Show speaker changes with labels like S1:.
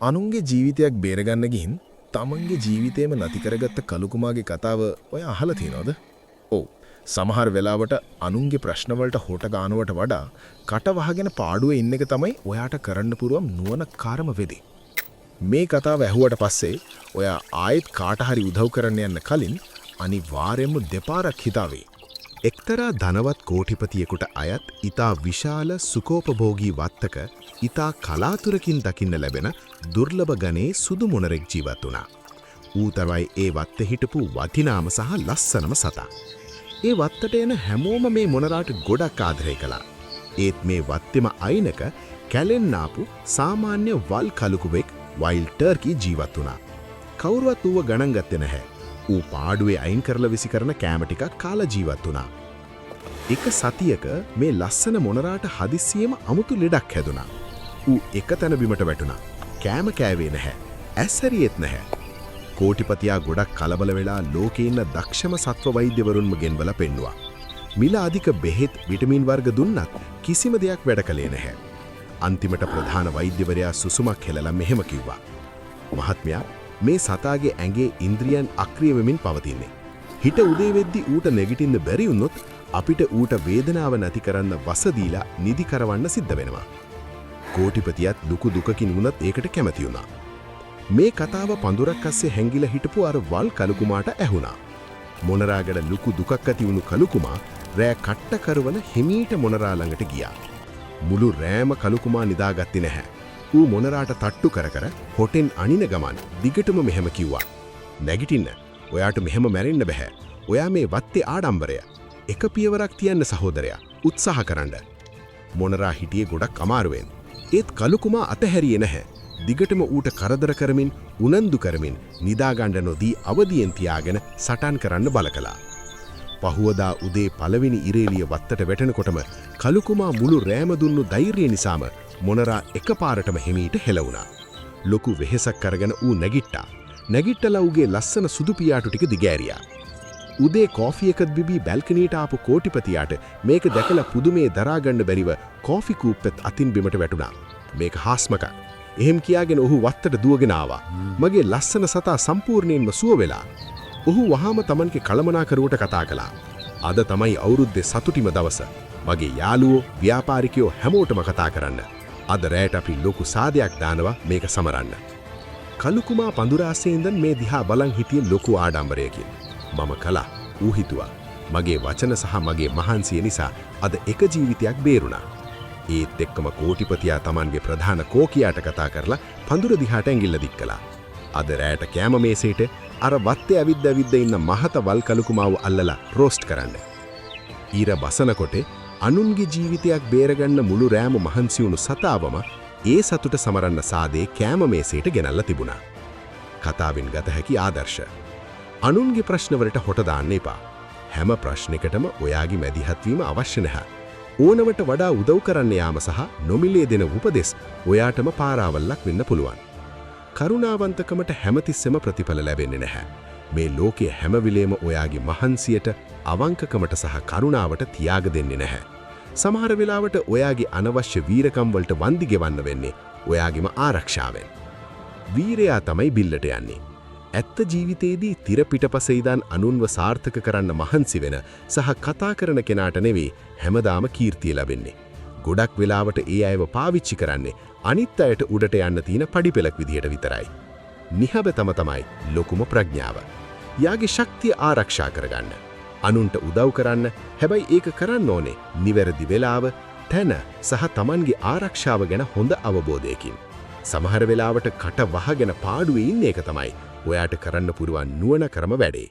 S1: අනුන්ගේ ජීවිතයක් බේරගන්න ගිහින් තමන්ගේ ජීවිතේම නැති කරගත්ත කලුකුමාගේ කතාව ඔය අහලා තියෙනවද? ඔව්. සමහර වෙලාවට අනුන්ගේ ප්‍රශ්න වලට හොට ගන්නවට වඩා කට වහගෙන පාඩුවේ ඉන්න එක තමයි ඔයාට කරන්න පුළුවන් නුවණකාරම වෙදේ. මේ කතාව ඇහුවට පස්සේ ඔයා ආයෙත් කාට හරි උදව් කරන්න යන්න කලින් අනිවාර්යයෙන්ම දෙපාරක් හිතාවේ. එක්තරා ධනවත් කෝටිපතියෙකුට අයත් ඊතා විශාල සුකෝපභෝගී වත්තක ඊතා කලාතුරකින් දකින්න ලැබෙන දුර්ලභ ගණේ සුදු මොනරෙක් ජීවත් වුණා. ඌ තමයි ඒ වත්තේ හිටපු වටිනාම සහ ලස්සනම සතා. ඒ වත්තට එන හැමෝම මේ මොනරාට ගොඩක් ආදරය කළා. ඒත් මේ වත්තේම අයිනක කැලෙන් ආපු සාමාන්‍ය වල් කලුකුවෙක් වයිල්ඩ් ටර්කි ජීවත් වුණා. කවුරුවත් ඌව ගණන් ගත්තේ නැහැ. ඌ පාඩුවේ අයින් කරලා විසි කරන කෑම ටිකක් කාලා ජීවත් වුණා. එක සතියක මේ ලස්සන මොනරාට හදිස්සියෙම අමුතු ලෙඩක් හැදුනා. ඌ එක තැන බිමට වැටුණා. කෑම කෑවේ නැහැ. ඇස් හැරියෙත් නැහැ. කෝටිපතියා ගොඩක් කලබල වෙලා ලෝකේ ඉන්න දක්ෂම සත්ව වෛද්‍යවරුන්ම ගෙන්වලා පෙන්නුවා. මිල අධික බෙහෙත් විටමින් වර්ග දුන්නත් කිසිම දෙයක් වැඩ කළේ නැහැ. අන්තිමට ප්‍රධාන වෛද්‍යවරයා සුසුමක් හෙලලා මෙහෙම කිව්වා. මහත්මයා, මේ සතාගේ ඇඟේ ඉන්ද්‍රියන් අක්‍රිය වෙමින් පවතින්නේ. හිට උදේ වෙද්දි ඌට නැගිටින්න බැරි වුණොත් අපිට ඌට වේදනාව නැති කරන්න වස දීලා නිදි කරවන්න සිද්ධ වෙනවා. කෝටිපතියත් දුක දුකකින් වුණත් ඒකට කැමති වුණා. මේ කතාව පඳුරක් අස්සේ හැංගිලා හිටපු අර වල් කලුකුමාට ඇහුණා. මොනරාගඩ ලুকু දුකක් ඇති වුණු කලුකුමා රෑ කට්ට කරවල හිමීට මොනරා ළඟට ගියා. මුළු රෑම කලුකුමා නිදාගත්තේ නැහැ. ඌ මොනරාට තට්ටු කර කර හොටෙන් අනින ගමන් දිගටම මෙහෙම කිව්වා. නැගිටින්න. ඔයාට මෙහෙම මැරෙන්න බෑ. ඔයා මේ වත්තේ ආඩම්බරය. එක පියවරක් තියන්න සහෝදරයා. උත්සාහ කරන්න. මොනරා හිටියේ ගොඩක් අමාරුවෙන්. ඒත් කලුකුමා අතහැරියේ නැහැ. දිගටම ඌට කරදර කරමින් උනන්දු කරමින් නිදාගන්න නොදී අවදියෙන් තියාගෙන සටන් කරන්න බල කළා. පහුවදා උදේ පළවෙනි ඉරේලිය වත්තට වැටෙනකොටම කලුකුමා මුළු රෑම දුන්නු ධෛර්යය නිසාම මොනරා එකපාරටම හිමීට හෙලවුණා. ලොකු වෙහෙසක් කරගෙන ඌ නැගිට්ටා. නැගිට්ටලා ඌගේ ලස්සන සුදු පියාටු ටික දිගෑරියා. උදේ කෝෆි එකත් බිබී බැල්කනියට ආපු කෝටිපතියාට මේක දැකලා පුදුමේ දරාගන්න බැරිව කෝෆි කූප්පෙත් අතින් බිමට වැටුණා. මේක හාස්මකක්. එහෙම කියාගෙන ඔහු වත්තට දුවගෙන ආවා. මගේ ලස්සන සතා සම්පූර්ණයෙන්ම සුව වෙලා. ඔහු වහාම Tamanගේ කළමනාකරුවට කතා කළා. අද තමයි අවුරුද්දේ සතුටිම දවස. මගේ යාළුවෝ, ව්‍යාපාරිකයෝ හැමෝටම කතා කරන්න. අද රැයට අපි ලොකු සාදයක් දානවා මේක සමරන්න. කලුකුමා පඳුරාසේ ඉඳන් මේ දිහා බලන් හිටියේ ලොකු ආඩම්බරයකින්. මම කළා. ඌ හිතුවා. මගේ වචන සහ මගේ මහන්සිය නිසා අද එක ජීවිතයක් බේරුණා. ඒත් එක්කම කෝටිපතියා Tamanගේ ප්‍රධාන කෝකියාට කතා කරලා පඳුර දිහාට ඇඟිල්ල දික් කළා. අද රැයට කෑම මේසෙට අර වත්තේ ඇවිද්ද ඉන්න මහත වල් කලුකුමාව අල්ලලා රෝස්ට් කරන්න. ඊර බසනකොට අනුන්ගේ ජීවිතයක් බේරගන්න මුළු රෑම මහන්සි වුණු සතාවම ඒ සතුට සමරන්න සාදේ කෑම මේසෙට ගෙනල්ලා තිබුණා. කතාවෙන් ගත හැකි ආදර්ශ. අනුන්ගේ ප්‍රශ්නවලට හොට දාන්න එපා. හැම ප්‍රශ්නයකටම ඔයාගේ මැදිහත් වීම අවශ්‍ය නැහැ. ඕනවට වඩා උදව් කරන්න යාම සහ නොමිලේ දෙන උපදෙස් ඔයාටම පාරාවල්ලක් වෙන්න පුළුවන්. කරුණාවන්තකමට හැමතිස්සෙම ප්‍රතිඵල ලැබෙන්නේ නැහැ. මේ ලෝකයේ හැම වෙලේම ඔයාගේ මහන්සියට, අවංකකමට සහ කරුණාවට තියාග දෙන්නේ නැහැ. සමහර වෙලාවට ඔයාගේ අනවශ්‍ය වීරකම් වලට වන්දි ගෙවන්න වෙන්නේ ඔයාගේම ආරක්ෂාවෙන්. වීරයා තමයි බිල්ලට යන්නේ. ඇත්ත ජීවිතයේදී තිර පිටපසේ ඉඳන් අනුන්ව සාර්ථක කරන්න මහන්සි වෙන සහ කතා කරන කෙනාට නෙවෙයි හැමදාම කීර්තිය ලැබෙන්නේ. ගොඩක් වෙලාවට ඒ අයව පාවිච්චි කරන්නේ අනිත් අයට උඩට යන්න තියෙන පඩිපෙලක් විදියට විතරයි. නිහබතම තමයි ලොකුම ප්‍රඥාව. යාගේ ශක්තිය ආරක්ෂා කරගන්න. අනුන්ට උදව් කරන්න, හැබැයි ඒක කරන්න ඕනේ නිවැරදි වෙලාව, තැන සහ Tamanගේ ආරක්ෂාව ගැන හොඳ අවබෝධයකින්. සමහර වෙලාවට කට වහගෙන පාඩුවේ ඉන්න එක තමයි ඔයාට කරන්න පුරුවන් නුවණ කරම වැඩේ.